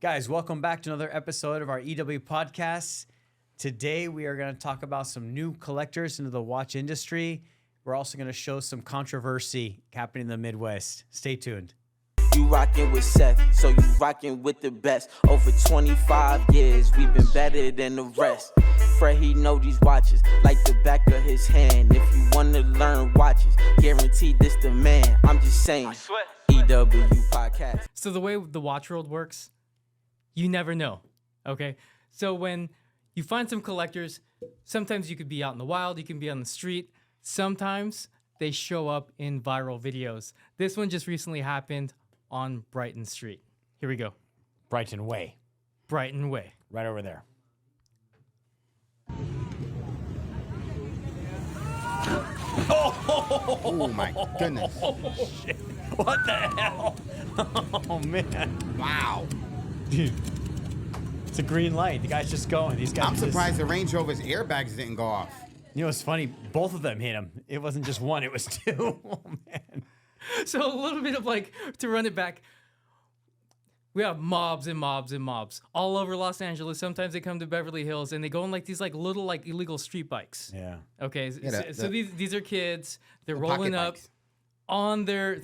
Guys, welcome back to another episode of our EW podcast. Today, we are going to talk about some new collectors into the watch industry. We're also going to show some controversy happening in the Midwest. Stay tuned. You rockin' with Seth, so you rockin' with the best. Over 25 years, we've been better than the rest. Fred, he know these watches like the back of his hand. If you wanna learn watches, guaranteed this the man. I'm just saying, EW podcast. So the way the watch world works, you never know, okay? So when you find some collectors, sometimes you could be out in the wild, you can be on the street. Sometimes they show up in viral videos. This one just recently happened on Brighton Street. Here we go. Brighton Way. Brighton Way. Right over there. Oh my goodness. Oh, shit. What the hell? Oh, man. Wow. Dude. It's a green light. The guy's just going. These guys I'm surprised the Range Rover's airbags didn't go off. You know, it's funny. Both of them hit him. It wasn't just one. It was two. Oh, man. So a little bit of to run it back, we have mobs and mobs and mobs all over Los Angeles. Sometimes they come to Beverly Hills and they go on these little illegal street bikes. Yeah. Okay. Yeah, so these are kids. They're the rolling pocket up bikes. on their.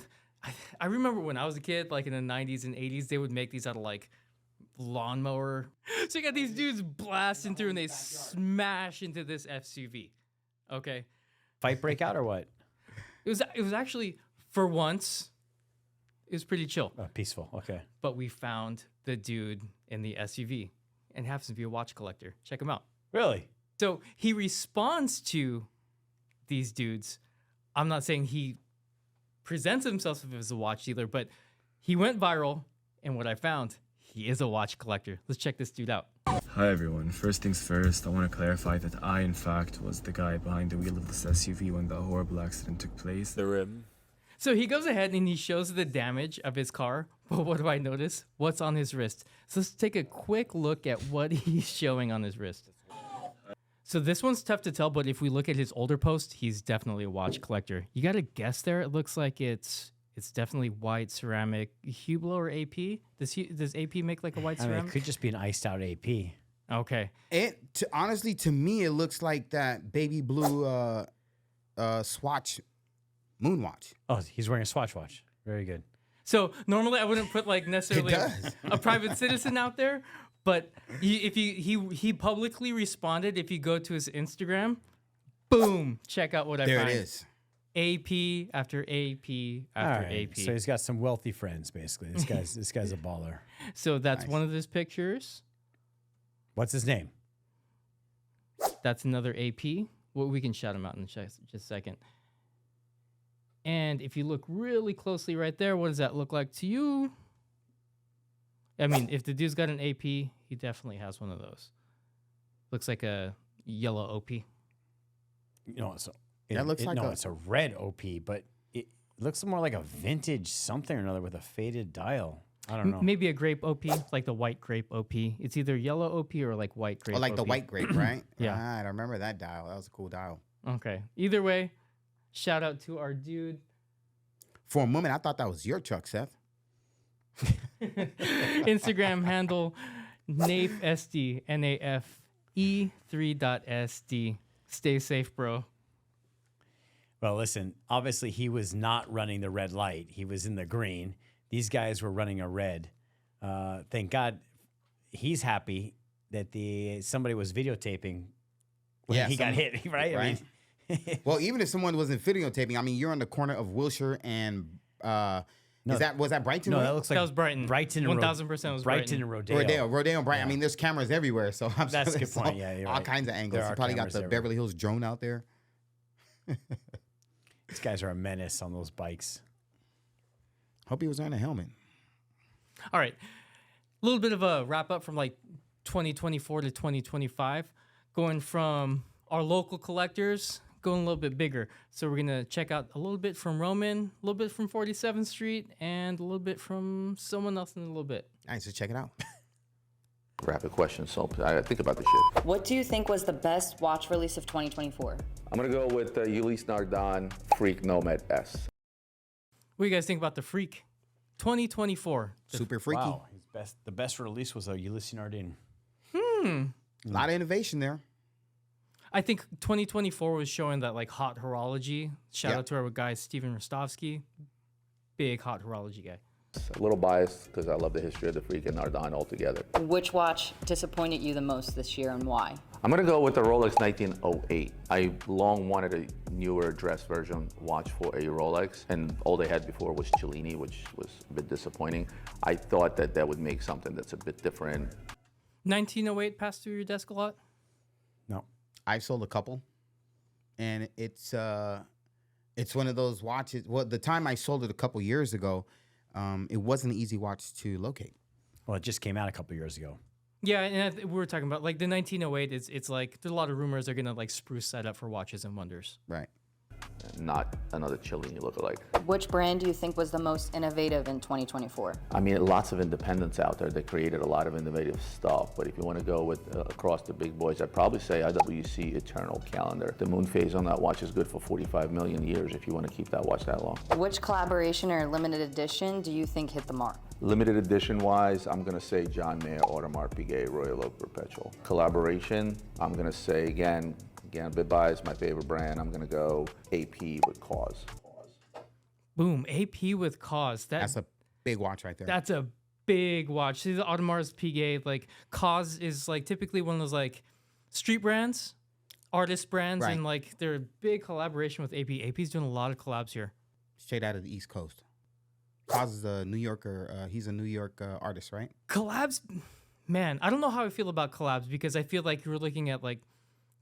I remember when I was a kid, in the 90s and 80s, they would make these out of lawnmower. So you got these dudes blasting through and they smash into this SUV. Okay. Fight break out or what? It was actually, for once, it was pretty chill. Oh, peaceful. Okay. But we found the dude in the SUV and happens to be a watch collector. Check him out. Really? So he responds to these dudes. I'm not saying he presents himself as a watch dealer, but he went viral. And what I found, he is a watch collector. Let's check this dude out. Hi everyone, first things first, I want to clarify that I in fact was the guy behind the wheel of this SUV when that horrible accident took place. The rim. So he goes ahead and he shows the damage of his car. But what do I notice? What's on his wrist? So let's take a quick look at what he's showing on his wrist. So this one's tough to tell, but if we look at his older post, he's definitely a watch collector. You got to guess there. It looks like it's definitely white ceramic. Hublot or AP? Does AP make a white ceramic? It could just be an iced out AP. Okay. Honestly, to me, it looks like that baby blue Swatch Moonwatch. Oh, he's wearing a Swatch watch. Very good. So normally I wouldn't put necessarily It does. a private citizen out there, but he publicly responded. If you go to his Instagram, boom, check out what I There find. it is. AP after AP after All right. AP. So he's got some wealthy friends, basically. This guy's a baller. So that's Nice. one of his pictures. What's his name? That's another AP. Well, we can shout him out in just a second. And if you look really closely right there, what does that look like to you? I mean, if the dude's got an AP, he definitely has one of those. Looks like a yellow OP. That looks like it's a red OP, but it looks more like a vintage something or another with a faded dial. I don't know. Maybe a grape OP, like the white grape OP. It's either yellow OP or white grape Or like OP. the white grape, right? Yeah. Right, I remember that dial. That was a cool dial. Okay. Either way, shout out to our dude. For a moment, I thought that was your truck, Seth. Instagram handle NAFESD, NAFE3.SD. Stay safe, bro. Well, listen, obviously he was not running the red light. He was in the green. These guys were running a red. Thank God he's happy that somebody was videotaping when he got hit, right? Right. I mean, Well, even if someone wasn't videotaping, I mean, you're on the corner of Wilshire and was that Brighton? no, Way? that looks like That was Brighton. Brighton and 1000% was Brighton. and Rodeo. Rodeo and Brighton. I mean, there's cameras everywhere, so I'm That's a sure good there's point. Yeah, you're all right. kinds of angles. There You are probably got cameras the everywhere. Beverly Hills drone out there. These guys are a menace on those bikes. Hope he was wearing a helmet. All right. A little bit of a wrap up from 2024 to 2025, going from our local collectors, going a little bit bigger. So we're going to check out a little bit from Roman, a little bit from 47th Street, and a little bit from someone else in a little bit. All right, so check it out. Rapid question, so I gotta think about this shit. What do you think was the best watch release of 2024? I'm gonna go with Ulysse Nardin Freak Nomad S. What do you guys think about the Freak 2024? Super freaky. Wow, he's The best release was a Ulysses Nardin. A lot of innovation there. I think 2024 was showing that like hot horology. Shout Yeah. out to our guy Steven Rostovsky, big hot horology guy. A little biased because I love the history of the freak and Nardin altogether. Which watch disappointed you the most this year and why? I'm gonna go with the Rolex 1908. I long wanted a newer dress version watch for a Rolex, and all they had before was Cellini, which was a bit disappointing. I thought that that would make something that's a bit different. 1908 passed through your desk a lot. No. I've sold a couple, and it's one of those watches. Well, the time I sold it a couple years ago, it wasn't an easy watch to locate. Well, it just came out a couple years ago. Yeah, and we were talking about like the 1908. It's like there's a lot of rumors they're gonna like spruce that up for Watches and Wonders. Right. Not another Cellini lookalike. Which brand do you think was the most innovative in 2024? I mean, lots of independents out there that created a lot of innovative stuff, but if you want to go with across the big boys, I'd probably say IWC Eternal Calendar. The moon phase on that watch is good for 45 million years if you want to keep that watch that long. Which collaboration or limited edition do you think hit the mark? Limited edition wise, I'm going to say John Mayer, Audemars Piguet, Royal Oak Perpetual. Collaboration, I'm going to say again, a bit biased, my favorite brand, I'm going to go AP with Cause. Boom, AP with Cause. That's a big watch right there. That's a big watch. See the Audemars Piguet, like Cause is like typically one of those like street brands, artist brands, Right. and like they're a big collaboration with AP. AP's doing a lot of collabs here. Straight out of the East Coast. Cause is a New Yorker. He's a New York artist, right? Collabs, man, I don't know how I feel about collabs because I feel like you're looking at like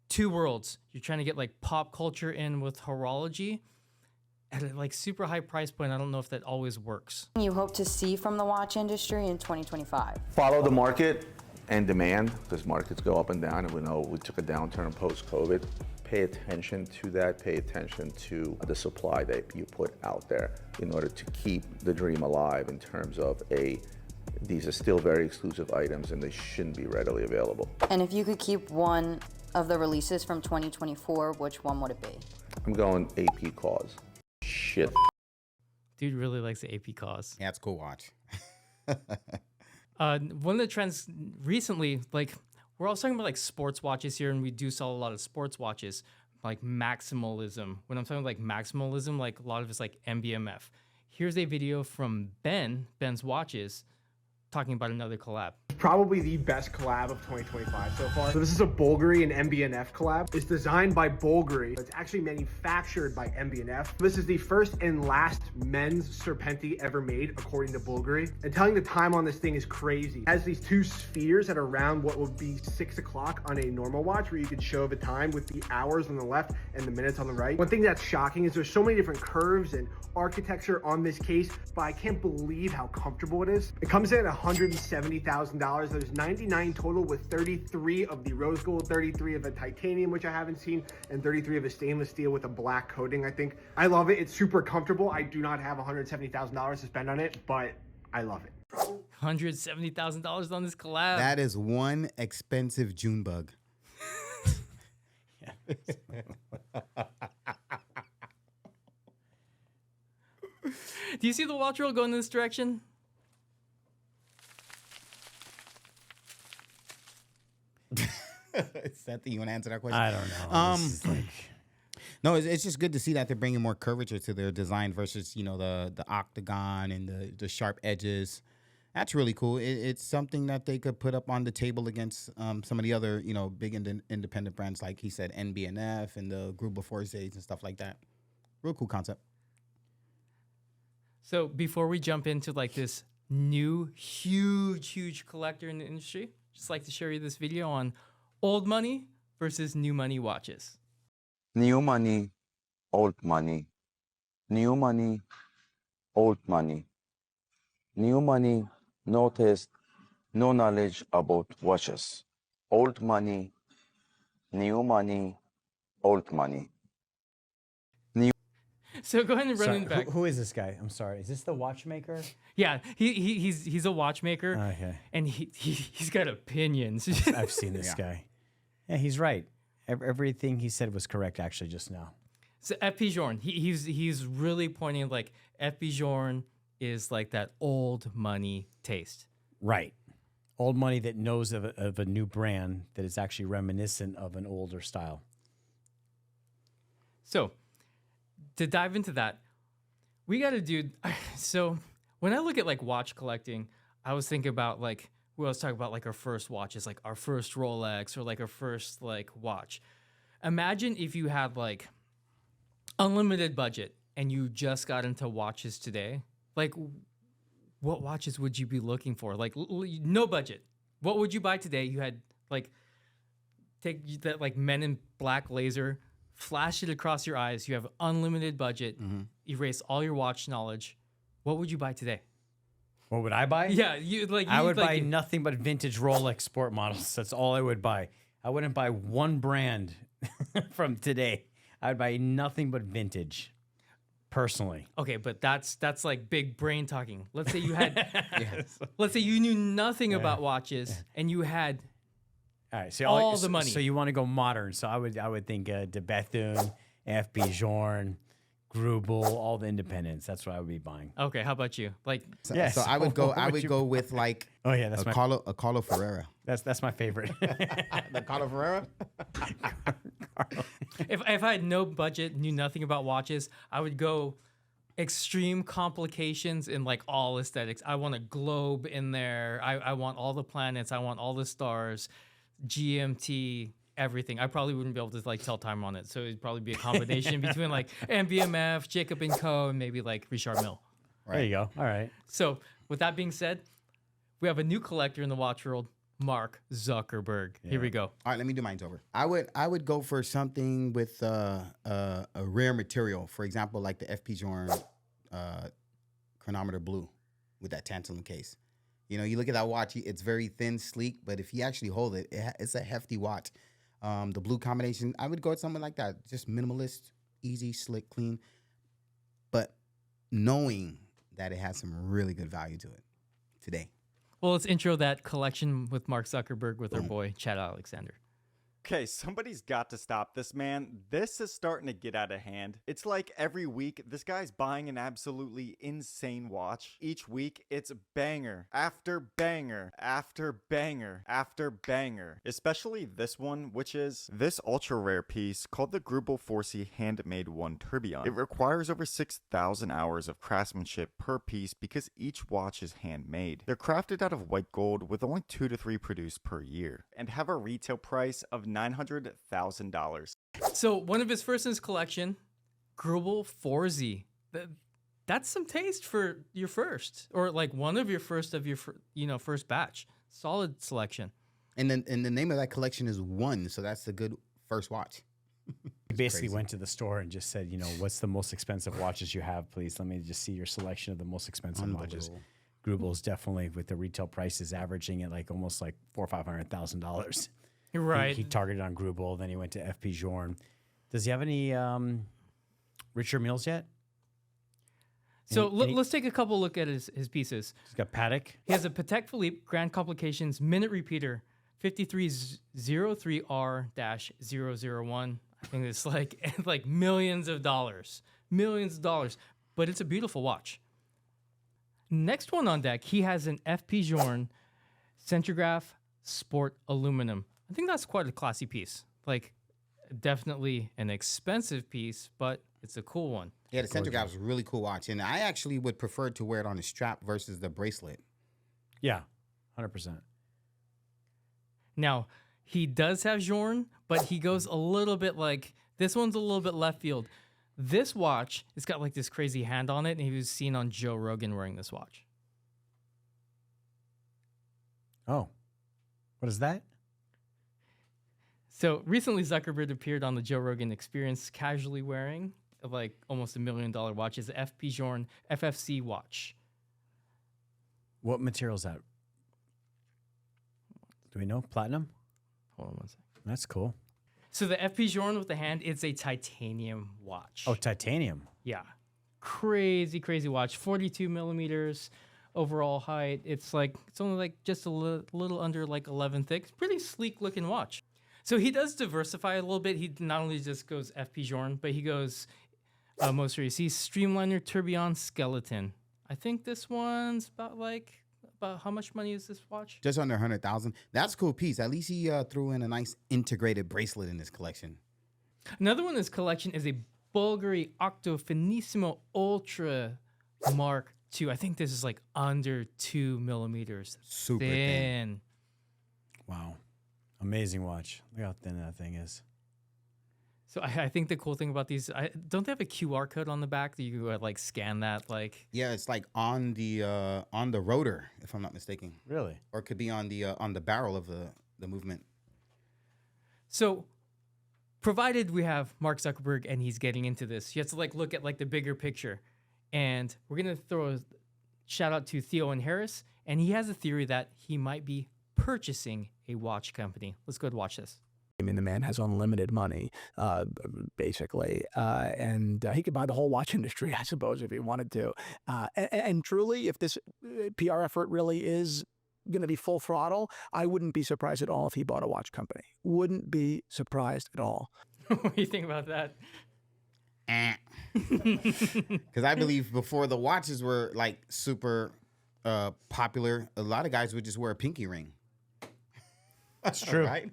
two worlds. You're trying to get like pop culture in with horology at a like super high price point. I don't know if that always works. You hope to see from the watch industry in 2025? Follow the market and demand, because markets go up and down, and we know we took a downturn post-COVID. Pay attention to that, pay attention to the supply that you put out there in order to keep the dream alive in terms of these are still very exclusive items and they shouldn't be readily available. And if you could keep one of the releases from 2024, which one would it be? I'm going AP Cause. Shit. Dude really likes the AP Cause. Yeah, it's a cool watch. One of the trends recently, like we're all talking about like sports watches here, and we do sell a lot of sports watches, like maximalism. When I'm talking like maximalism, like a lot of it's like MBMF. Here's a video from Ben's Watches, talking about another collab. Probably the best collab of 2025 so far. So this is a Bulgari and MB&F collab. It's designed by Bulgari. It's actually manufactured by MB&F. This is the first and last men's Serpenti ever made, according to Bulgari. And telling the time on this thing is crazy. It has these two spheres that are around what would be 6 o'clock on a normal watch, where you could show the time with the hours on the left and the minutes on the right. One thing that's shocking is there's so many different curves and architecture on this case, but I can't believe how comfortable it is. It comes in at $170,000. There's 99 total, with 33 of the rose gold, 33 of a titanium, which I haven't seen, and 33 of a stainless steel with a black coating, I think. I love it. It's super comfortable. I do not have $170,000 to spend on it, but I love it. $170,000 on this collab. That is one expensive June bug. Do you see the watch roll going in this direction? Seth, you want to answer that question? I don't know. This is like, No, it's just good to see that they're bringing more curvature to their design versus, the octagon and the sharp edges. That's really cool. It's something that they could put up on the table against some of the other, big independent brands, like he said, NB&F and the Gruber Forzays and stuff like that. Real cool concept. So before we jump into like this new huge collector in the industry, just like to share you this video on old money versus new money watches. New money, old money. New money, old money. New money, no taste, no knowledge about watches. Old money, new money, old money. So go ahead and run sorry, in back. who is this guy? I'm sorry. Is this the watchmaker? Yeah, he's a watchmaker, Okay. and he's got opinions. I've seen this guy. Yeah, he's right. Everything he said was correct, actually, just now. So F.P. Journe, he's really pointing like F.P. Journe is like that old money taste. Right. Old money that knows of a new brand that is actually reminiscent of an older style. So, to dive into that, we got to do. So, when I look at like watch collecting, I was thinking about like we always talk about like our first watches, like our first Rolex or like our first like watch. Imagine if you had like unlimited budget and you just got into watches today. Like, what watches would you be looking for? Like, no budget. What would you buy today? You had like take that like Men in Black laser, flash it across your eyes. You have unlimited budget. Erase all your watch knowledge. What would you buy today? What would I buy? Yeah, you like. I would like, buy nothing but vintage Rolex sport models. That's all I would buy. I wouldn't buy one brand from today. I would buy nothing but vintage, personally. Okay, but that's like big brain talking. Let's say you had, let's say you knew nothing about watches and you had All right, so all the money. So you want to go modern? So I would think De Bethune, F.B. Journe, Grubel, all the independents. That's what I would be buying. Okay, how about you? Like, So, Yes. so I would go. What I would would you- go with like Oh yeah, that's a Carlo Ferrera. that's my favorite. The Carlo Ferrera. if I had no budget, knew nothing about watches, I would go extreme complications in like all aesthetics. I want a globe in there. I want all the planets. I want all the stars, GMT, everything. I probably wouldn't be able to like tell time on it. So it'd probably be a combination between like MBMF, Jacob and Co, and maybe like Richard Mille. There you go. All right. So with that being said, we have a new collector in the watch world, Mark Zuckerberg. Here we go. All right, let me do mine over. I would go for something with a rare material. For example, like the FP Journe chronometer blue with that tantalum case. You know, you look at that watch, it's very thin, sleek, but if you actually hold it, it's a hefty watch. The blue combination, I would go with something like that. Just minimalist, easy, slick, clean, but knowing that it has some really good value to it today. Well, let's intro that collection with Mark Zuckerberg with our boy, Chad Alexander. Okay, somebody's got to stop this, man. This is starting to get out of hand. It's like every week, this guy's buying an absolutely insane watch. Each week, it's banger after banger after banger after banger. Especially this one, which is this ultra rare piece called the Grubel 4C Handmade 1 Tourbillon. It requires over 6,000 hours of craftsmanship per piece because each watch is handmade. They're crafted out of white gold with only 2 to 3 produced per year and have a retail price of $900,000. So one of his first in his collection, Grubel 4Z. That's some taste for your first, or like one of your first of your first batch. Solid selection. And then the name of that collection is One, so that's a good first watch. He basically went to the store and just said, what's the most expensive watches you have, please? Let me just see your selection of the most expensive watches. Grubel's definitely, with the retail prices averaging at like almost like $400,000 or $500,000. Right. He targeted on Grubel, then he went to FP Journe. Does he have any Richard Milles yet? So let's take a couple look at his pieces. He's got Patek. He has a Patek Philippe Grand Complications minute repeater 5303R-001. I think it's like millions of dollars, but it's a beautiful watch. Next one on deck, he has an FP Journe Centrograph Sport Aluminum. I think that's quite a classy piece. Like, definitely an expensive piece, but it's a cool one. Yeah, the Centrograph is a really cool watch, and I actually would prefer to wear it on the strap versus the bracelet. Yeah, 100%. Now, he does have Journe, but he goes a little bit like, this one's a little bit left field. This watch, it's got like this crazy hand on it, and he was seen on Joe Rogan wearing this watch. Oh, what is that? So recently, Zuckerberg appeared on the Joe Rogan Experience casually wearing like almost $1 million watch. It's an FP Journe FFC watch. What material is that? Do we know? Platinum? Hold on one second. That's cool. So the FP Journe with the hand, it's a titanium watch. Oh, titanium. Yeah. Crazy, crazy watch. 42 millimeters overall height. It's only like just a little under like 11 thick. Pretty sleek looking watch. So he does diversify a little bit. He not only just goes FP Journe, but he goes most recently Streamliner Tourbillon Skeleton. I think this one's about like About how much money is this watch? Just under 100,000. That's a cool piece. At least he threw in a nice integrated bracelet in his collection. Another one in this collection is a Bulgari Octo Finissimo Ultra Mark II. I think this is like under 2 millimeters. Super thin. Wow. Amazing watch. Look how thin that thing is. So I think the cool thing about these, don't they have a QR code on the back that you like scan that like? Yeah, it's like on the rotor, if I'm not mistaken. Really? Or it could be on the barrel of the movement. So, provided we have Mark Zuckerberg and he's getting into this, you have to like look at like the bigger picture. And we're gonna throw a shout out to Theo and Harris, and he has a theory that he might be purchasing a watch company. Let's go and watch this. I mean, the man has unlimited money, basically, and he could buy the whole watch industry, I suppose, if he wanted to. And truly, if this PR effort really is going to be full throttle, I wouldn't be surprised at all if he bought a watch company. Wouldn't be surprised at all. What do you think about that? Because I believe before the watches were like super popular, a lot of guys would just wear a pinky ring. That's true. Right?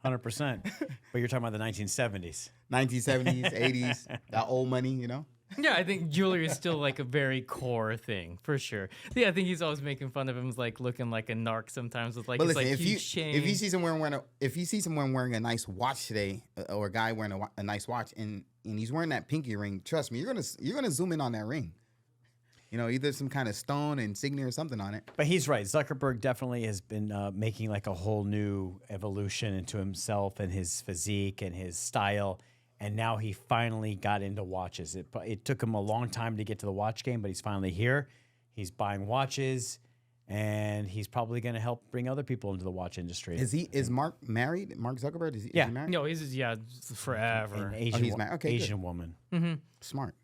100%. But you're talking about the 1970s. 1970s, 80s, that old money, you know? Yeah, I think jewelry is still like a very core thing for sure. Yeah, I think he's always making fun of him, like looking like a narc sometimes with like But his listen, like huge chain. if you see someone wearing a nice watch today, or a guy wearing a nice watch, and he's wearing that pinky ring, trust me, you're gonna zoom in on that ring. You know, either some kind of stone insignia or something on it. But he's right. Zuckerberg definitely has been making like a whole new evolution into himself and his physique and his style. And now he finally got into watches. It took him a long time to get to the watch game, but he's finally here. He's buying watches, and he's probably going to help bring other people into the watch industry. Is Mark married? Mark Zuckerberg? Is he married? No, he's forever. An Asian, he's married. Okay, Asian good. woman. Mm-hmm. Smart.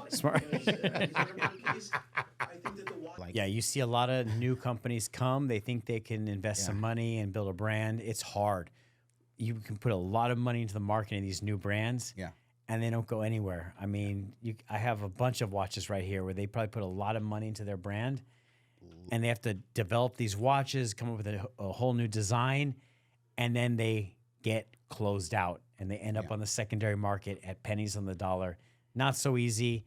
Smart. Yeah, you see a lot of new companies come. They think they can invest some money and build a brand. It's hard. You can put a lot of money into the marketing of these new brands, and they don't go anywhere. I mean, I have a bunch of watches right here where they probably put a lot of money into their brand, and they have to develop these watches, come up with a whole new design, and then they get closed out, and they end up on the secondary market at pennies on the dollar. Not so easy.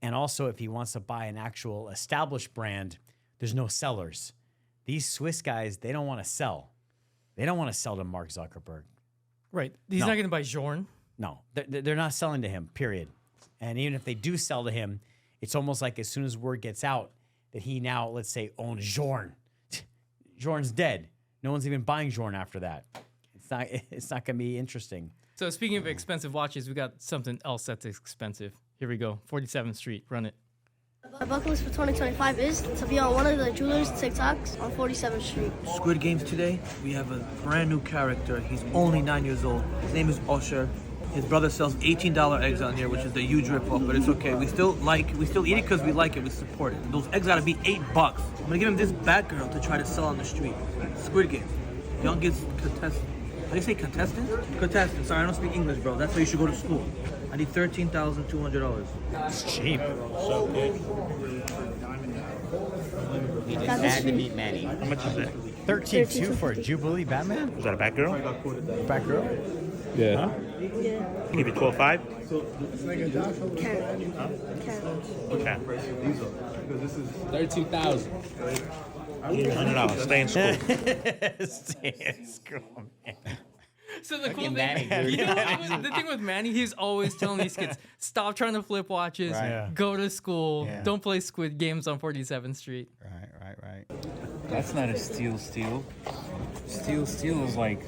And also, if he wants to buy an actual established brand, there's no sellers. These Swiss guys, they don't want to sell. They don't want to sell to Mark Zuckerberg. Right. He's not going to buy Jorn. No, they're not selling to him, period. And even if they do sell to him, it's almost like as soon as word gets out that he now, let's say, owns Jorn. Jorn's dead. No one's even buying Jorn after that. It's not going to be interesting. So speaking of expensive watches, we got something else that's expensive. Here we go. 47th Street. Run it. My bucket list for 2025 is to be on one of the jewelers' TikToks on 47th Street. Squid Games today, we have a brand new character. He's only 9 years old. His name is Wilshire. His brother sells $18 eggs on here, which is the huge ripoff, but it's okay. We still eat it because we like it. We support it. Those eggs gotta be $8. I'm gonna give him this Batgirl to try to sell on the street. Squid Games. Youngest contestant. How do you say contestant? Contestant. Sorry, I don't speak English, bro. That's why you should go to school. I need $13,200. It's cheap. So good. Had to meet Manny. How much is that? 13.2 for a Jubilee Batman? Is that a Batgirl? Batgirl? Yeah. Huh? Yeah. Give you 12.5? Okay. Okay. 13,000. $100. Stay in school. Stay in school, man. So the cool thing, Manny, the thing with Manny, he's always telling these kids, stop trying to flip watches, go to school, don't play Squid Games on 47th Street. Right. That's not a steel. Steel is like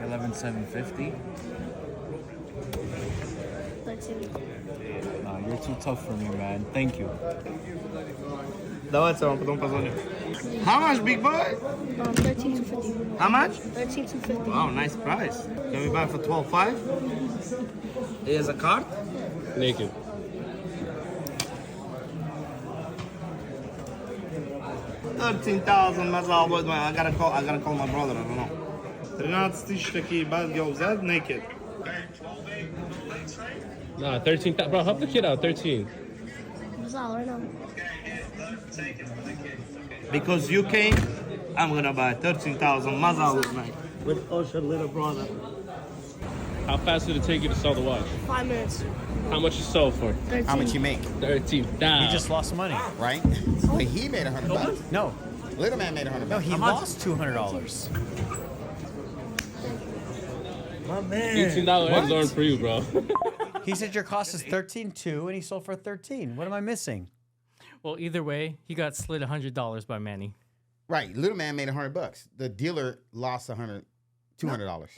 11,750. No, you're too tough for me, man. Thank you. How much, big boy? 13,250. How much? 13,250. Wow, nice price. Can we buy it for 12.5? Here's a card. Naked. $13,000. I gotta call my brother. I don't know. 13,000 такие бадги взять naked. Nah, 13,000. Bro, help the kid out. 13. That's all right now. Because you came, I'm gonna buy 13,000 Mazda night with Usher little brother. How fast did it take you to sell the watch? 5 minutes. How much you sold for? 13. How much you make? 13. He just lost money. Right? But he made $100. No, Little man made $100. no, he lost $200. My man. $18 eggs aren't for you, bro. He said your cost is 13.2, and he sold for 13. What am I missing? Well, either way, he got slid $100 by Manny. Right. Little man made $100. The dealer lost $200.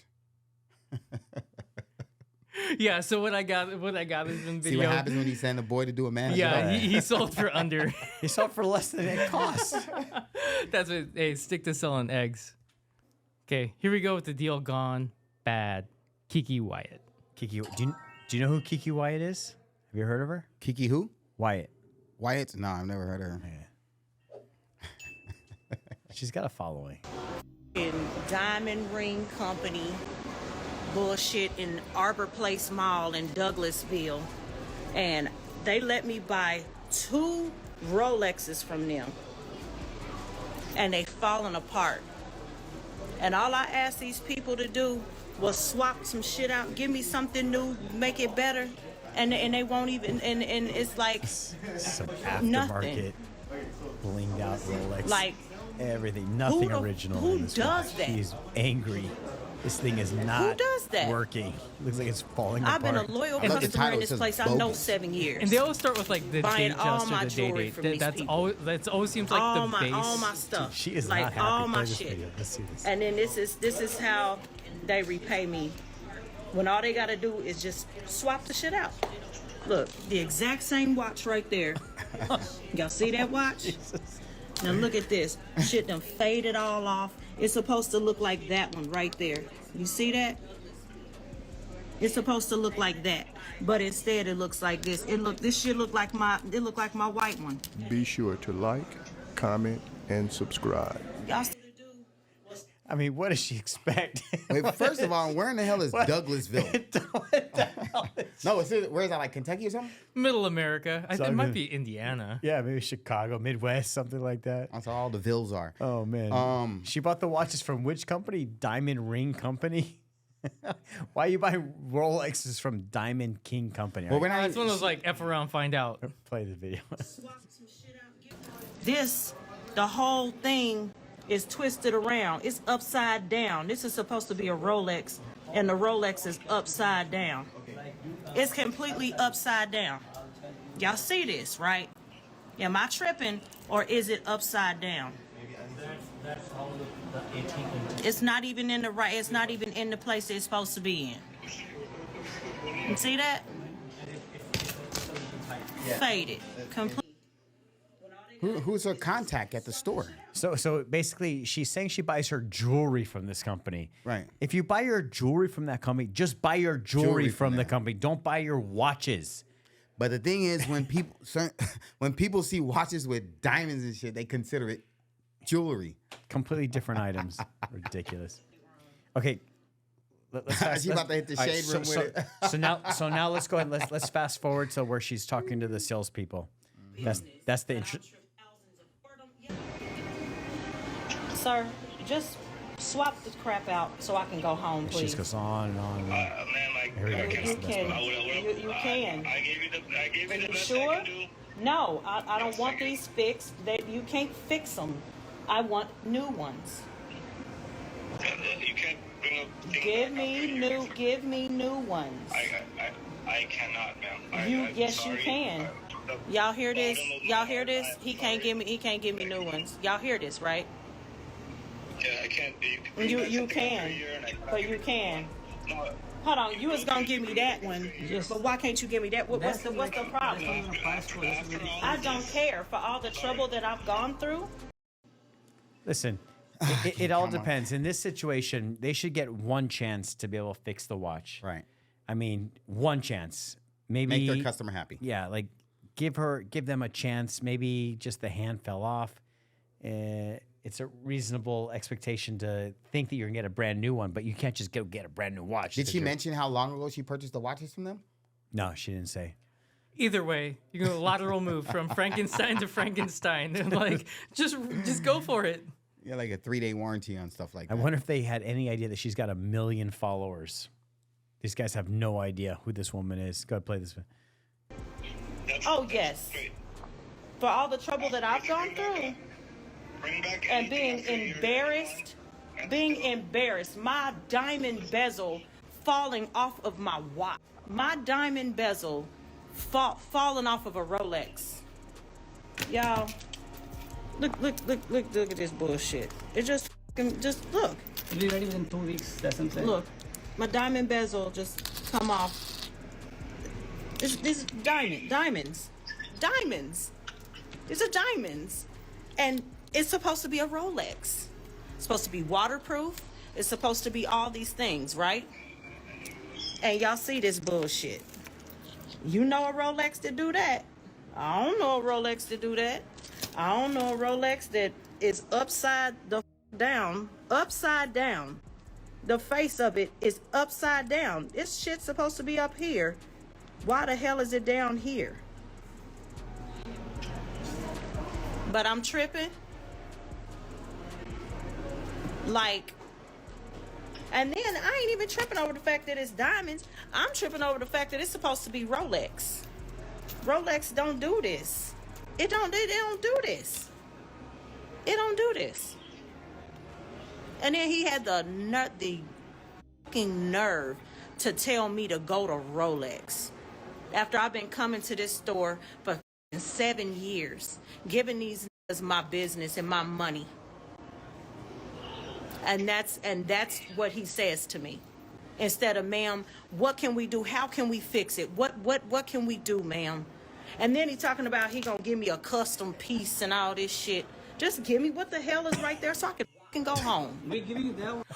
Yeah, so what I got is in See video. what happens when you send a boy to do a man? Yeah, he sold for under. He sold for less than it cost. That's what. Hey, stick to selling eggs. Okay, here we go with the deal gone bad. Kiki Wyatt. Kiki, do you know who Kiki Wyatt is? Have you heard of her? Kiki who? Wyatt. Wyatt? No, I've never heard of her. She's got a following. In Diamond Ring Company bullshit in Arbor Place Mall in Douglasville, and they let me buy 2 Rolexes from them, and they falling apart. And all I asked these people to do was swap some shit out, give me something new, make it better, and they won't even. And it's like Some nothing. aftermarket, blinged out Rolex. Like everything, nothing who original. who in this does watch. that? She's angry. This thing is not Who does that? working. Looks like it's falling I've been apart. a loyal I love the customer title. in It this says place. I know bogus. 7 years. And they always start with like the Buying date all just my or the day jewelry date. from these That's people. always always seems like all the my base. all my stuff. She is like not happy. all my Play this shit. video. Let's see this. And then this is how they repay me. When all they gotta do is just swap the shit out. Look, the exact same watch right there. Y'all see that watch? Now look at this. Shit done faded all off. It's supposed to look like that one right there. You see that? It's supposed to look like that, but instead it looks like this. This shit look like my white one. Be sure to like, comment, and subscribe. Y'all I mean, what does she expect? Wait, first of all, where in the hell is Douglasville? No, where is that, like Kentucky or something? Middle America. So It might good. be Indiana. Yeah, maybe Chicago, Midwest, something like that. That's where all the vills are. Oh man. She bought the watches from which company? Diamond Ring Company. Why are you buying Rolexes from Diamond King Company? Well, we're not. That's one of those like F around, find out. Play the video. The whole thing is twisted around. It's upside down. This is supposed to be a Rolex, and the Rolex is upside down. It's completely upside down. Y'all see this, right? Am I tripping, or is it upside down? It's not even in the right. It's not even in the place it's supposed to be in. You see that? Faded. Complete. Who's her contact at the store? So basically, she's saying she buys her jewelry from this company. Right. If you buy your jewelry from that company, just buy your jewelry from the company. Don't buy your watches. But the thing is, when people see watches with diamonds and shit, they consider it jewelry. Completely different items. Ridiculous. Okay. Let's She about to hit the shade room with it. So now let's go ahead. Let's fast forward to where she's talking to the salespeople. That's the intro. Sir, just swap the crap out so I can go home, She please. just goes on and on. And on. Here we go. This is You the best can. part. You can. Are you sure? No, I don't want these fixed. You can't fix them. I want new ones. You can't bring up things Give me new ones. I cannot, ma'am. Yes, you can. Y'all hear this? Y'all hear this? He can't give me new ones. Y'all hear this, right? Yeah, I can't. You can. But you can. No. Hold on, you was gonna give me that one, but why can't you give me that? What's the problem? I don't care for all the trouble that I've gone through. Listen, it all depends. In this situation, they should get one chance to be able to fix the watch. Right. I mean, one chance. Maybe Make their customer happy. Yeah, like give them a chance. Maybe just the hand fell off. It's a reasonable expectation to think that you're gonna get a brand new one, but you can't just go get a brand new watch. Did she mention how long ago she purchased the watches from them? No, she didn't say. Either way, you go lateral move from Frankenstein to Frankenstein. Like, just go for it. Yeah, like a 3-day warranty on stuff like I that. wonder if they had any idea that she's got 1 million followers. These guys have no idea who this woman is. Go ahead, play this. Oh, yes. For all the trouble that I've gone through and being embarrassed, my diamond bezel falling off of my watch. My diamond bezel falling off of a Rolex. Y'all, look at this bullshit. It just look. It'll be ready within 2 weeks, that's what I'm saying. Look, my diamond bezel just come off. This diamonds. These are diamonds. And it's supposed to be a Rolex. It's supposed to be waterproof. It's supposed to be all these things, right? And y'all see this bullshit. You know a Rolex to do that. I don't know a Rolex to do that. I don't know a Rolex that is upside down. The face of it is upside down. This shit's supposed to be up here. Why the hell is it down here? But I'm tripping. Like, and then I ain't even tripping over the fact that it's diamonds. I'm tripping over the fact that it's supposed to be Rolex. Rolex don't do this. They don't do this. It don't do this. And then he had the fucking nerve to tell me to go to Rolex. After I've been coming to this store for 7 years, giving these niggas my business and my money. And that's what he says to me. Instead of, ma'am, what can we do? How can we fix it? What can we do, ma'am? And then he talking about he gonna give me a custom piece and all this shit. Just give me what the hell is right there so I can go home.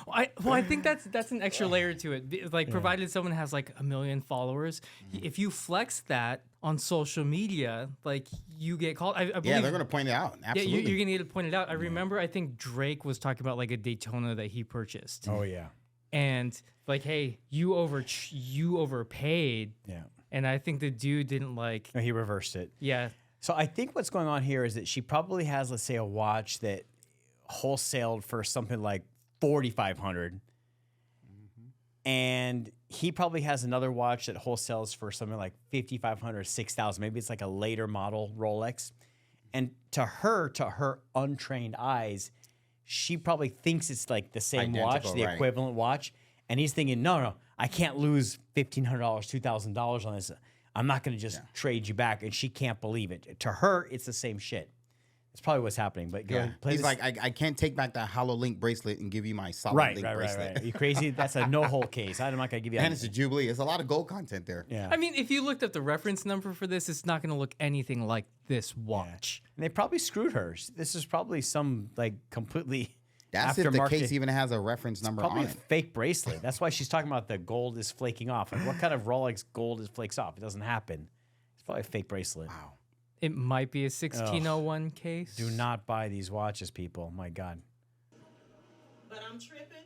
I think that's an extra layer to it. Like, provided someone has like 1 million followers, if you flex that on social media, like, you get called. I believe, yeah, they're gonna point it out. Absolutely. Yeah, you're gonna need to point it out. I remember, I think Drake was talking about like a Daytona that he purchased. Oh yeah. And like, hey, you overpaid. Yeah. And I think the dude didn't like. No, he reversed it. Yeah. So I think what's going on here is that she probably has, let's say, a watch that wholesaled for something like $4,500, and he probably has another watch that wholesales for something like $5,500, $6,000. Maybe it's like a later model Rolex. And to her untrained eyes, she probably thinks it's like the same Identical, watch, the right. equivalent watch. And he's thinking, no, I can't lose $1,500, $2,000 on this. I'm not going to just trade you back. And she can't believe it. To her, it's the same shit. That's probably what's happening. But go ahead, play He's this. like, I can't take back that Hollow Link bracelet and give you my solid Link bracelet. Right. Are you crazy? That's a no-hole case. I'm not going to give you that. And it's a Jubilee. There's a lot of gold content there. Yeah. I mean, if you looked up the reference number for this, it's not going to look anything like this watch. And they probably screwed her. This is probably some like completely That's if the aftermarket. case even has a reference number Probably on a it. fake bracelet. That's why she's talking about the gold is flaking off. Like, what kind of Rolex gold is flakes off? It doesn't happen. It's probably a fake bracelet. Wow. It might be a 1601 case. Do not buy these watches, people. My God. But I'm tripping.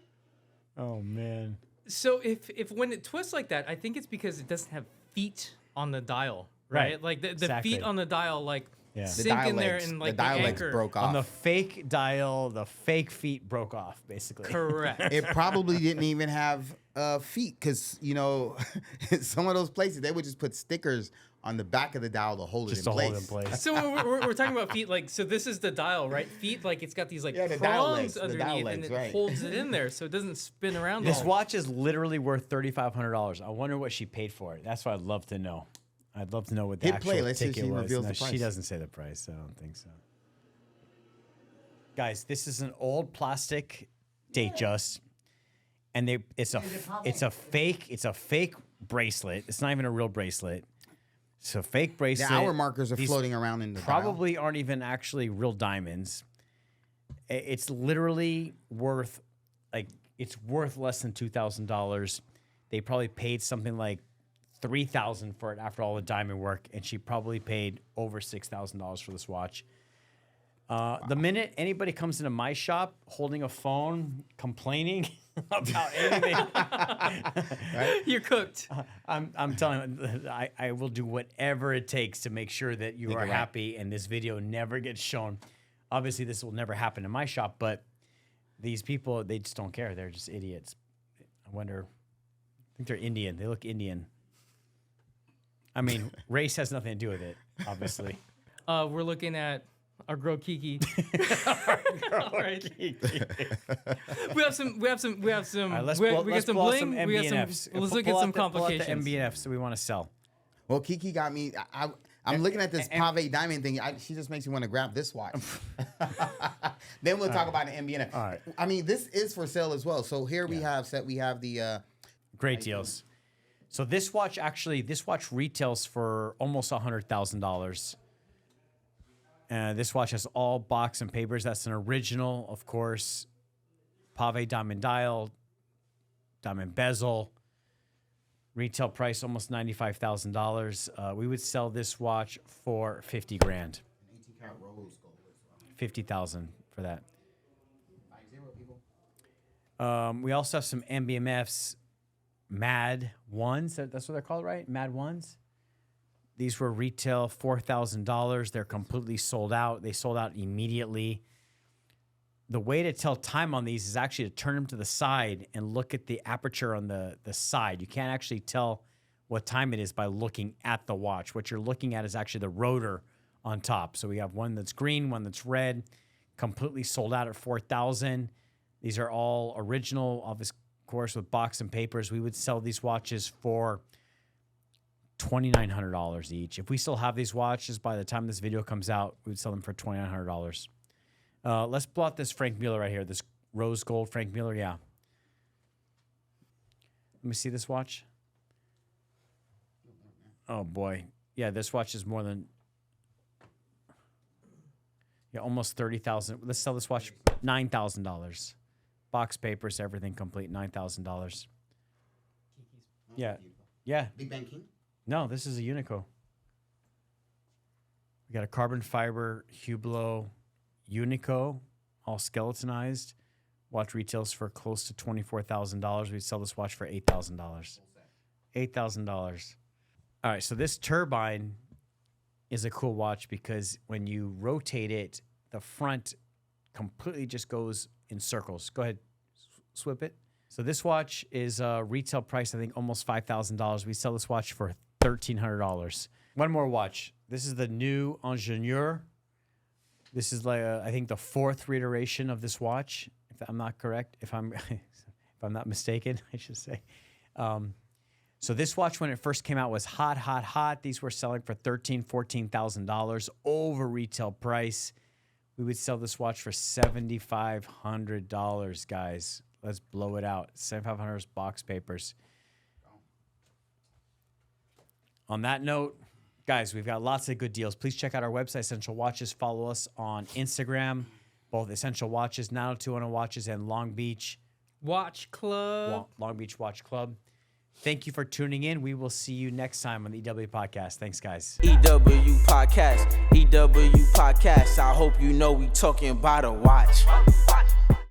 Oh man. So if when it twists like that, I think it's because it doesn't have feet on the dial, right? Right. Like the Exactly. feet on the dial, like Yeah. sink The dial in there legs- and the like dial the legs anchor. broke On off. the fake dial, the fake feet broke off, basically. Correct. It probably didn't even have feet because, some of those places, they would just put stickers on the back of the dial to hold Just it in to place. hold in place. So we're talking about feet, like, so this is the dial, right? Feet, like, it's got these like Yeah, the dial prongs legs, the dial underneath, legs, and it right. holds it in there, so it doesn't spin around. This all. watch is literally worth $3,500. I wonder what she paid for it. That's what I'd love to know. I'd love to know what the Hit actual play. Let's see if ticket she was. reveals No, the she price. doesn't say the price. I don't think so. Guys, this is an old plastic Datejust, and it's a fake bracelet. It's not even a real bracelet. It's a fake bracelet. The hour markers are These floating around in the probably aren't even actually real diamonds. It's literally worth less than $2,000. They probably paid something like $3,000 for it after all the diamond work, and she probably paid over $6,000 for this watch. The minute anybody comes into my shop holding a phone, complaining about anything, you're cooked. I'm telling you, I will do whatever it takes to make sure that you are happy and this video never gets shown. Obviously, this will never happen in my shop, but these people, they just don't care. They're just idiots. I wonder, I think they're Indian. They look Indian. I mean, race has nothing to do with it, obviously. We're looking at our girl Kiki. All right. Kiki. We have some. All right, let's we pull got some up bling. some We got MBNFs. some. Let's look at some complications. Pull up the MBNFs that we want to sell. Well, Kiki got me. I'm looking at this pave diamond thing. She just makes me want to grab this watch. Then we'll talk about the MBNF. All right. I mean, this is for sale as well. So here we have the great deals. So this watch retails for almost $100,000. This watch has all box and papers. That's an original, of course. Pave diamond dial, diamond bezel. Retail price almost $95,000. We would sell this watch for $50,000. 18 karat rose gold as well. $50,000 for that. We also have some MBMFs, Mad Ones. That's what they're called, right? Mad Ones. These were retail $4,000. They're completely sold out. They sold out immediately. The way to tell time on these is actually to turn them to the side and look at the aperture on the side. You can't actually tell what time it is by looking at the watch. What you're looking at is actually the rotor on top. So we have one that's green, one that's red, completely sold out at $4,000. These are all original, of course, with box and papers. We would sell these watches for $2,900 each. If we still have these watches by the time this video comes out, we would sell them for $2,900. Let's pull out this Frank Mueller right here, this rose gold Frank Mueller. Yeah. Let me see this watch. Oh, boy. Yeah, this watch is more than... Yeah, almost $30,000. Let's sell this watch $9,000. Box papers, everything complete, $9,000. Yeah. Yeah. Big Bang King? No, this is a Unico. We got a carbon fiber Hublot Unico, all skeletonized. Watch retails for close to $24,000. We sell this watch for $8,000. $8,000. All right, so this turbine is a cool watch because when you rotate it, the front completely just goes in circles. Go ahead, swip it. So this watch is retail price, I think, almost $5,000. We sell this watch for $1,300. One more watch. This is the new Ingenieur. This is like I think the 4th reiteration of this watch, if I'm not correct, if I'm not mistaken, I should say. So this watch, when it first came out, was hot, hot, hot. These were selling for $13,000, $14,000 over retail price. We would sell this watch for $7,500, guys. Let's blow it out. $7,500 box papers. On that note, guys, we've got lots of good deals. Please check out our website, Essential Watches. Follow us on Instagram, both Essential Watches, 90210 Watches, and Long Beach Watch Club. Long Beach Watch Club. Thank you for tuning in. We will see you next time on the EW Podcast. Thanks, guys. EW Podcast. I hope you know we talking about a watch.